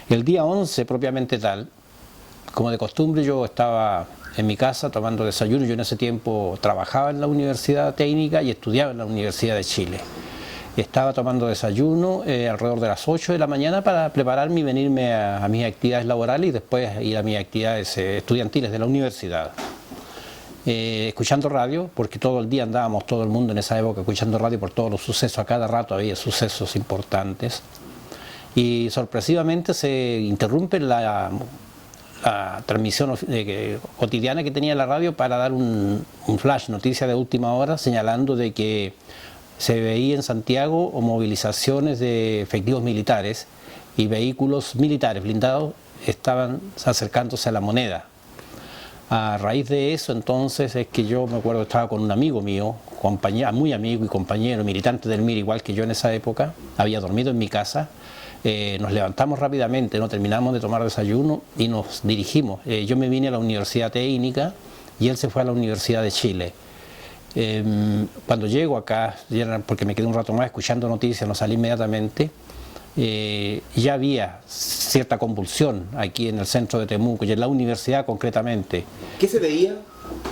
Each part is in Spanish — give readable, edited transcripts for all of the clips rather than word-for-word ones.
El día 11 propiamente tal, como de costumbre, yo estaba en mi casa tomando desayuno. Yo en ese tiempo trabajaba en la Universidad Técnica y estudiaba en la Universidad de Chile. Estaba tomando desayuno alrededor de las 8 de la mañana para prepararme y venirme a mis actividades laborales y después ir a mis actividades estudiantiles de la universidad. Escuchando radio, porque todo el día andábamos, todo el mundo en esa época, escuchando radio por todos los sucesos. A cada rato había sucesos importantes. Y sorpresivamente se interrumpe la transmisión cotidiana que tenía la radio para dar un flash, noticia de última hora, señalando de que se veía en Santiago movilizaciones de efectivos militares y vehículos militares blindados estaban acercándose a La Moneda. A raíz de eso, entonces, es que yo me acuerdo que estaba con un amigo mío, muy amigo y compañero, militante del MIR, igual que yo en esa época, había dormido en mi casa. Nos levantamos rápidamente, no terminamos de tomar desayuno y nos dirigimos. Yo me vine a la Universidad Técnica y él se fue a la Universidad de Chile. Cuando llego acá, porque me quedé un rato más escuchando noticias, no salí inmediatamente, ya había cierta convulsión aquí en el centro de Temuco y en la universidad concretamente. ¿Qué se veía?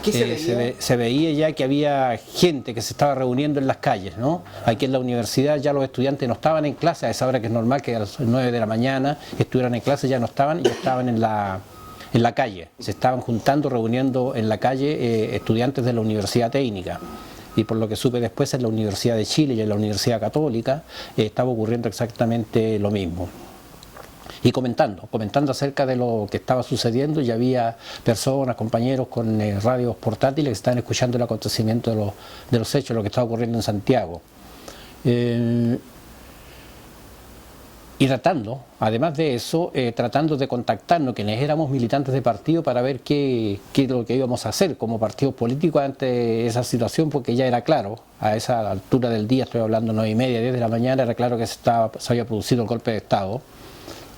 ¿Qué se veía? Se veía ya que había gente que se estaba reuniendo en las calles, ¿no? Aquí en la universidad ya los estudiantes no estaban en clase, a esa hora que es normal que a las 9 de la mañana estuvieran en clase, ya no estaban, ya estaban en la calle. Se estaban juntando, reuniendo en la calle estudiantes de la Universidad Técnica. Y por lo que supe después, en la Universidad de Chile y en la Universidad Católica estaba ocurriendo exactamente lo mismo. Y comentando acerca de lo que estaba sucediendo, y había personas, compañeros con radios portátiles que estaban escuchando el acontecimiento de los hechos, lo que estaba ocurriendo en Santiago. Y tratando, además de eso, tratando de contactarnos, quienes éramos militantes de partido, para ver qué es lo que íbamos a hacer como partidos políticos ante esa situación, porque ya era claro, a esa altura del día, estoy hablando 9:30, 10 de la mañana, era claro que se había producido el golpe de Estado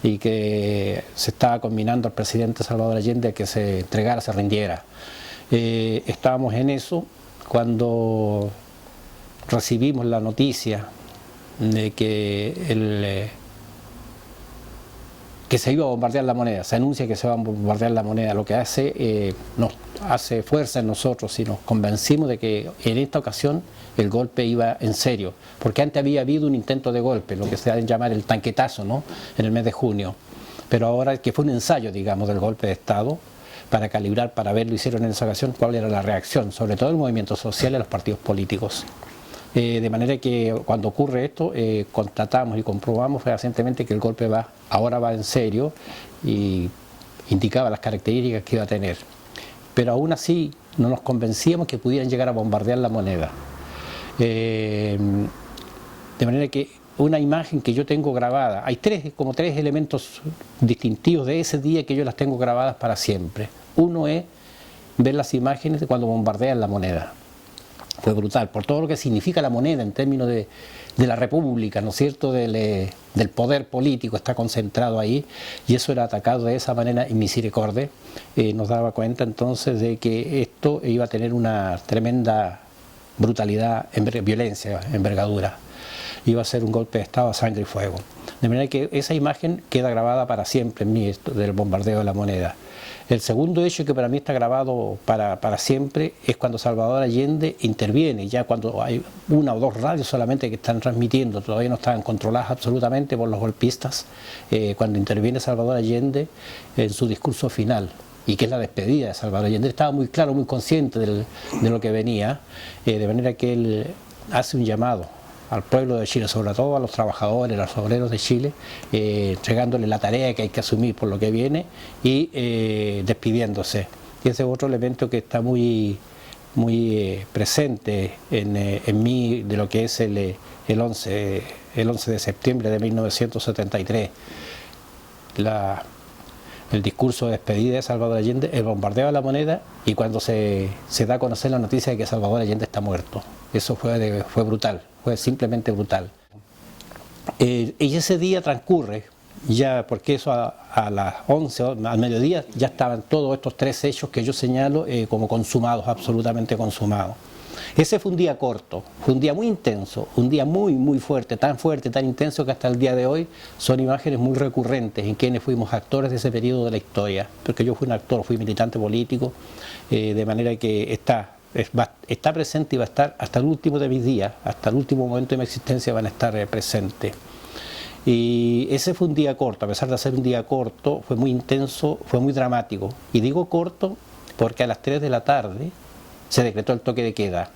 y que se estaba combinando al presidente Salvador Allende a que se entregara, se rindiera. Estábamos en eso cuando recibimos la noticia de que que se iba a bombardear La Moneda. Se anuncia que se va a bombardear La Moneda, lo que nos hace fuerza en nosotros y nos convencimos de que en esta ocasión el golpe iba en serio, porque antes había habido un intento de golpe, lo que se da en llamar el tanquetazo, ¿no?, en el mes de junio, pero ahora que fue un ensayo, digamos, del golpe de Estado, para calibrar, para ver, lo hicieron en esa ocasión, cuál era la reacción, sobre todo el movimiento social y los partidos políticos. De manera que cuando ocurre esto, constatamos y comprobamos fehacientemente que el golpe ahora va en serio, y indicaba las características que iba a tener. Pero aún así no nos convencíamos que pudieran llegar a bombardear La Moneda. De manera que una imagen que yo tengo grabada, hay como tres elementos distintivos de ese día que yo las tengo grabadas para siempre. Uno es ver las imágenes de cuando bombardean La Moneda. Fue brutal, por todo lo que significa La Moneda en términos de la república, ¿no es cierto?, del poder político, está concentrado ahí, y eso era atacado de esa manera en misericordia. Nos daba cuenta entonces de que esto iba a tener una tremenda brutalidad, violencia, envergadura. Iba a ser un golpe de Estado a sangre y fuego. De manera que esa imagen queda grabada para siempre en mí, del bombardeo de La Moneda. El segundo hecho que para mí está grabado para siempre es cuando Salvador Allende interviene, ya cuando hay una o dos radios solamente que están transmitiendo, todavía no estaban controladas absolutamente por los golpistas, cuando interviene Salvador Allende en su discurso final, y que es la despedida de Salvador Allende. Estaba muy claro, muy consciente de lo que venía, de manera que él hace un llamado al pueblo de Chile, sobre todo a los trabajadores, a los obreros de Chile, entregándole la tarea que hay que asumir por lo que viene y despidiéndose. Y ese es otro elemento que está muy presente en mí, de lo que es el 11 de septiembre de 1973. El discurso de despedida de Salvador Allende, el bombardeo de La Moneda, y cuando se da a conocer la noticia de que Salvador Allende está muerto. Eso fue brutal, fue simplemente brutal. Y ese día transcurre, ya porque eso a las 11, al mediodía, ya estaban todos estos tres hechos que yo señalo como consumados, absolutamente consumados. Ese fue un día corto, fue un día muy intenso, un día muy fuerte, tan intenso que hasta el día de hoy son imágenes muy recurrentes en quienes fuimos actores de ese periodo de la historia, porque yo fui un actor, fui militante político, de manera que está presente y va a estar hasta el último de mis días, hasta el último momento de mi existencia van a estar presentes. Y ese fue un día corto, a pesar de ser un día corto, fue muy intenso, fue muy dramático. Y digo corto porque a las 3 de la tarde se decretó el toque de queda,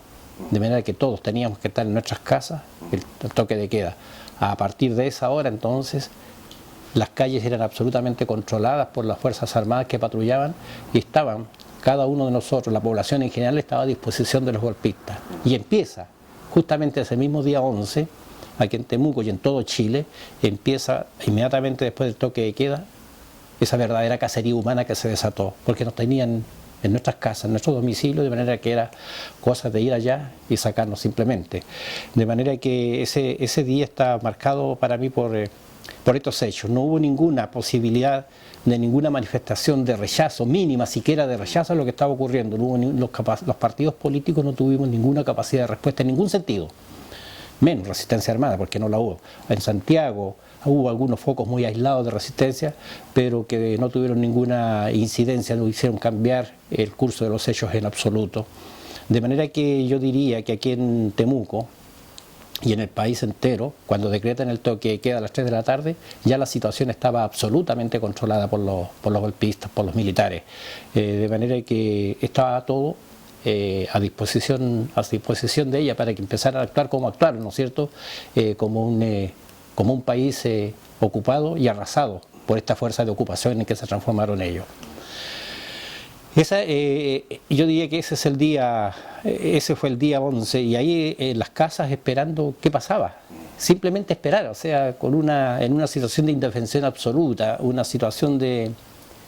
de manera que todos teníamos que estar en nuestras casas, el toque de queda. A partir de esa hora entonces las calles eran absolutamente controladas por las Fuerzas Armadas que patrullaban y estaban, cada uno de nosotros, la población en general estaba a disposición de los golpistas. Y empieza, justamente ese mismo día 11, aquí en Temuco y en todo Chile, empieza inmediatamente después del toque de queda esa verdadera cacería humana que se desató, porque nos tenían en nuestras casas, en nuestros domicilios, de manera que era cosa de ir allá y sacarnos simplemente. De manera que ese día está marcado para mí por estos hechos. No hubo ninguna posibilidad de ninguna manifestación de rechazo, mínima siquiera de rechazo a lo que estaba ocurriendo. No hubo los partidos políticos no tuvimos ninguna capacidad de respuesta en ningún sentido. Menos resistencia armada, porque no la hubo. En Santiago hubo algunos focos muy aislados de resistencia, pero que no tuvieron ninguna incidencia, no hicieron cambiar el curso de los hechos en absoluto. De manera que yo diría que aquí en Temuco y en el país entero, cuando decretan el toque de queda a las 3 de la tarde, ya la situación estaba absolutamente controlada por los golpistas, por los militares. De manera que estaba todo a disposición de ella para que empezaran a actuar como actuaron, ¿no es cierto? Como un país ocupado y arrasado por esta fuerza de ocupación en que se transformaron ellos. Yo diría que ese fue el día 11 y ahí en las casas esperando qué pasaba. Simplemente esperar, o sea, en una situación de indefensión absoluta, una situación de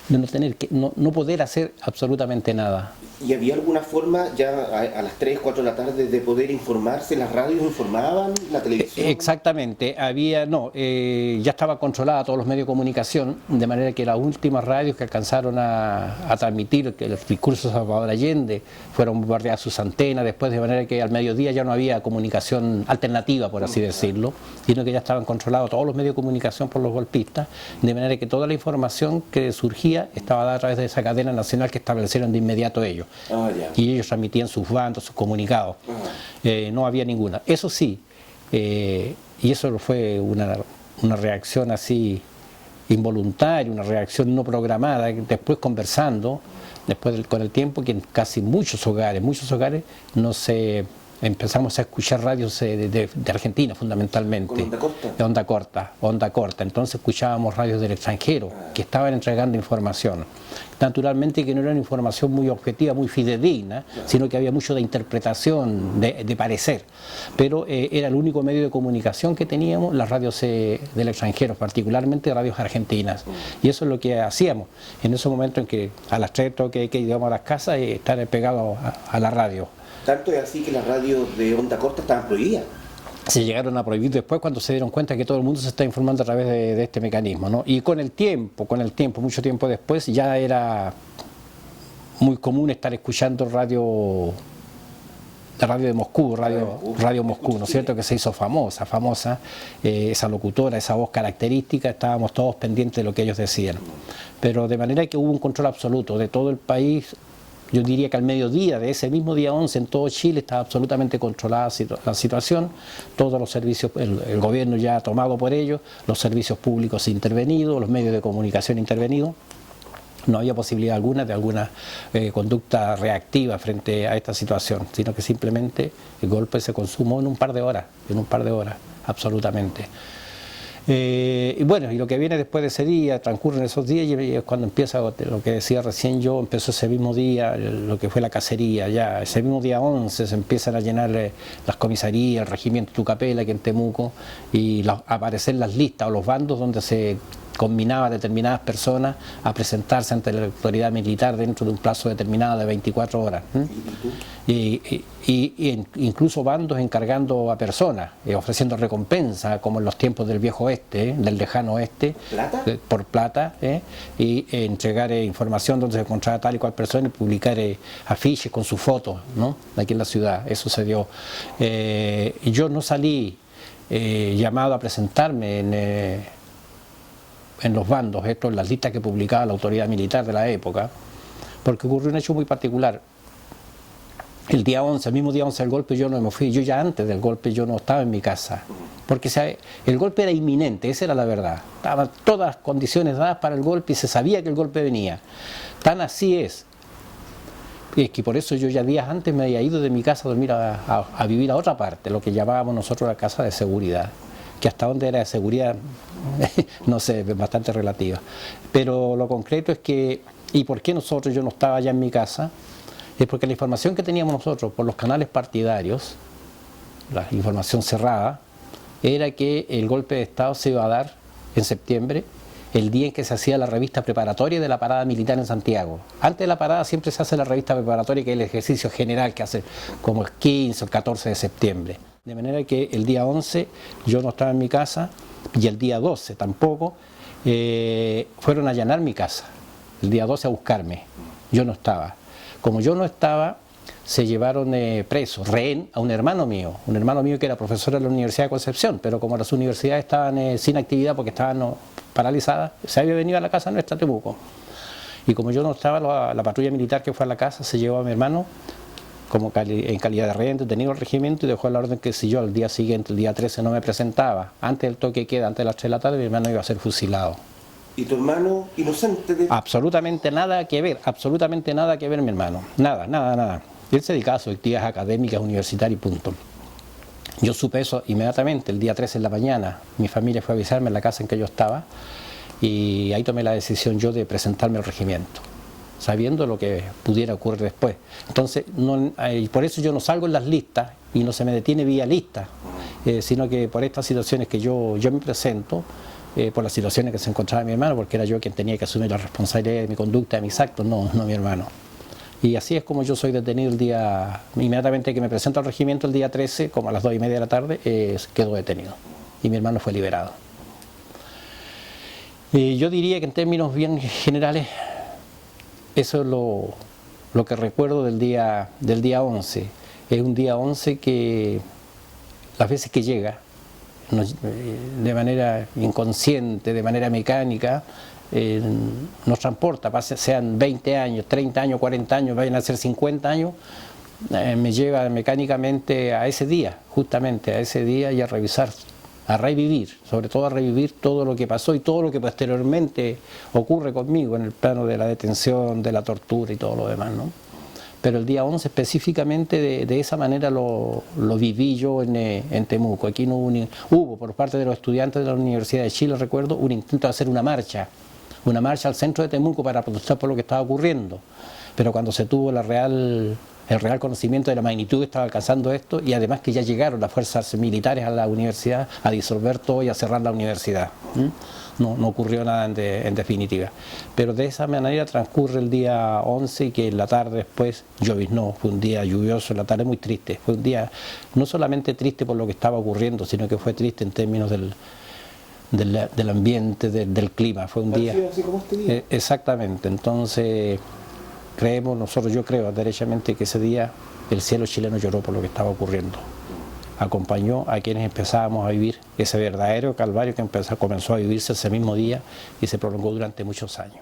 no poder hacer absolutamente nada. ¿Y había alguna forma ya a las 3, 4 de la tarde de poder informarse? ¿Las radios informaban? ¿La televisión? Exactamente, ya estaba controlada todos los medios de comunicación, de manera que las últimas radios que alcanzaron a transmitir que el discurso de Salvador Allende fueron bombardeadas sus antenas, después de manera que al mediodía ya no había comunicación alternativa, por así decirlo, sino que ya estaban controlados todos los medios de comunicación por los golpistas, de manera que toda la información que surgía estaba dada a través de esa cadena nacional que establecieron de inmediato ellos. Y ellos transmitían sus bandos, sus comunicados. No había ninguna. Eso sí, y eso fue una reacción así involuntaria, una reacción no programada, después conversando, con el tiempo, que en casi muchos hogares empezamos a escuchar radios de Argentina fundamentalmente. ¿Con onda corta. Entonces escuchábamos radios del extranjero que estaban entregando información. Naturalmente que no era una información muy objetiva, muy fidedigna, sino que había mucho de interpretación, de parecer. Pero era el único medio de comunicación que teníamos, las radios del extranjero, particularmente radios argentinas. Y eso es lo que hacíamos en ese momento en que a las 3 que íbamos a las casas y estar pegados a la radio. Tanto es así que las radios de onda corta estaban prohibidas. Se llegaron a prohibir después cuando se dieron cuenta que todo el mundo se está informando a través de este mecanismo, ¿no? Y con el tiempo, mucho tiempo después, ya era muy común estar escuchando la radio de Moscú, Radio Moscú, ¿no es cierto?, que se hizo famosa, esa locutora, esa voz característica, estábamos todos pendientes de lo que ellos decían. Pero de manera que hubo un control absoluto de todo el país. Yo diría que al mediodía de ese mismo día 11 en todo Chile estaba absolutamente controlada la situación, todos los servicios, el gobierno ya tomado por ellos, los servicios públicos intervenidos, los medios de comunicación intervenidos. No había posibilidad alguna de alguna conducta reactiva frente a esta situación, sino que simplemente el golpe se consumó en un par de horas, absolutamente. Y bueno, y lo que viene después de ese día, transcurren esos días y es cuando empieza lo que decía recién yo, empezó ese mismo día lo que fue la cacería, ya ese mismo día 11 se empiezan a llenar las comisarías, el regimiento Tucapel aquí en Temuco y aparecer las listas o los bandos donde se combinaba a determinadas personas a presentarse ante la autoridad militar dentro de un plazo determinado de 24 horas. Y incluso bandos encargando a personas, ofreciendo recompensa, como en los tiempos del viejo oeste, del lejano oeste, por plata, y entregar información donde se encontraba tal y cual persona y publicar afiches con su foto, ¿no? Aquí en la ciudad. Eso se dio. Y yo no salí llamado a presentarme en los bandos, esto en las listas que publicaba la autoridad militar de la época, porque ocurrió un hecho muy particular. El día 11, el mismo día 11 del golpe, yo no me fui. Yo ya antes del golpe yo no estaba en mi casa, porque el golpe era inminente, esa era la verdad. Estaban todas las condiciones dadas para el golpe y se sabía que el golpe venía. Tan así es que por eso yo ya días antes me había ido de mi casa a dormir a vivir a otra parte, lo que llamábamos nosotros la casa de seguridad, que hasta donde era de seguridad, no sé, bastante relativa. Pero lo concreto es que, ¿y por qué yo no estaba ya en mi casa? Es porque la información que teníamos nosotros por los canales partidarios, la información cerrada, era que el golpe de Estado se iba a dar en septiembre, el día en que se hacía la revista preparatoria de la parada militar en Santiago. Antes de la parada siempre se hace la revista preparatoria, que es el ejercicio general que hace como el 15 o el 14 de septiembre. De manera que el día 11 yo no estaba en mi casa y el día 12 tampoco. Fueron a allanar mi casa, el día 12 a buscarme. Yo no estaba. Como yo no estaba, se llevaron preso, rehén, a un hermano mío que era profesor de la Universidad de Concepción, pero como las universidades estaban sin actividad porque estaban paralizadas, se había venido a la casa nuestra, Temuco. Y como yo no estaba, la patrulla militar que fue a la casa se llevó a mi hermano como en calidad de rehén, detenido al regimiento, y dejó la orden que si yo al día siguiente, el día 13, no me presentaba, antes del toque de queda, antes de las 3 de la tarde, mi hermano iba a ser fusilado. ¿Y tu hermano inocente? Absolutamente nada que ver mi hermano, nada. Él se dedicaba a sus actividades académicas, universitarias y punto. Yo supe eso inmediatamente, el día 13 en la mañana, mi familia fue a avisarme en la casa en que yo estaba y ahí tomé la decisión yo de presentarme al regimiento, sabiendo lo que pudiera ocurrir después. Entonces, por eso yo no salgo en las listas y no se me detiene vía lista, sino que por estas situaciones que yo me presento, por las situaciones que se encontraba mi hermano, porque era yo quien tenía que asumir la responsabilidad de mi conducta, de mis actos, no mi hermano. Y así es como yo soy detenido inmediatamente que me presento al regimiento el día 13, como a las 2:30 de la tarde, quedo detenido. Y mi hermano fue liberado. Yo diría que en términos bien generales, eso es lo que recuerdo del día 11. Es un día 11 que las veces que llega, de manera inconsciente, de manera mecánica, nos transporta, sean 20 años, 30 años, 40 años, vayan a ser 50 años, me lleva mecánicamente a ese día, justamente a ese día, y a revisar, a revivir, sobre todo a revivir todo lo que pasó y todo lo que posteriormente ocurre conmigo en el plano de la detención, de la tortura y todo lo demás, ¿no? Pero el día 11 específicamente de esa manera lo viví yo en Temuco. Aquí no hubo por parte de los estudiantes de la Universidad de Chile, recuerdo, un intento de hacer una marcha al centro de Temuco para protestar por lo que estaba ocurriendo. Pero cuando se tuvo el real conocimiento de la magnitud que estaba alcanzando esto, y además que ya llegaron las fuerzas militares a la universidad a disolver todo y a cerrar la universidad. No ocurrió nada en definitiva. Pero de esa manera transcurre el día 11 y que en la tarde después lloviznó. Fue un día lluvioso, la tarde muy triste. Fue un día no solamente triste por lo que estaba ocurriendo, sino que fue triste en términos del ambiente, del clima. Fue un día... Así como este día. Exactamente. Entonces, yo creo derechamente que ese día el cielo chileno lloró por lo que estaba ocurriendo. Acompañó a quienes empezábamos a vivir ese verdadero calvario que comenzó a vivirse ese mismo día y se prolongó durante muchos años.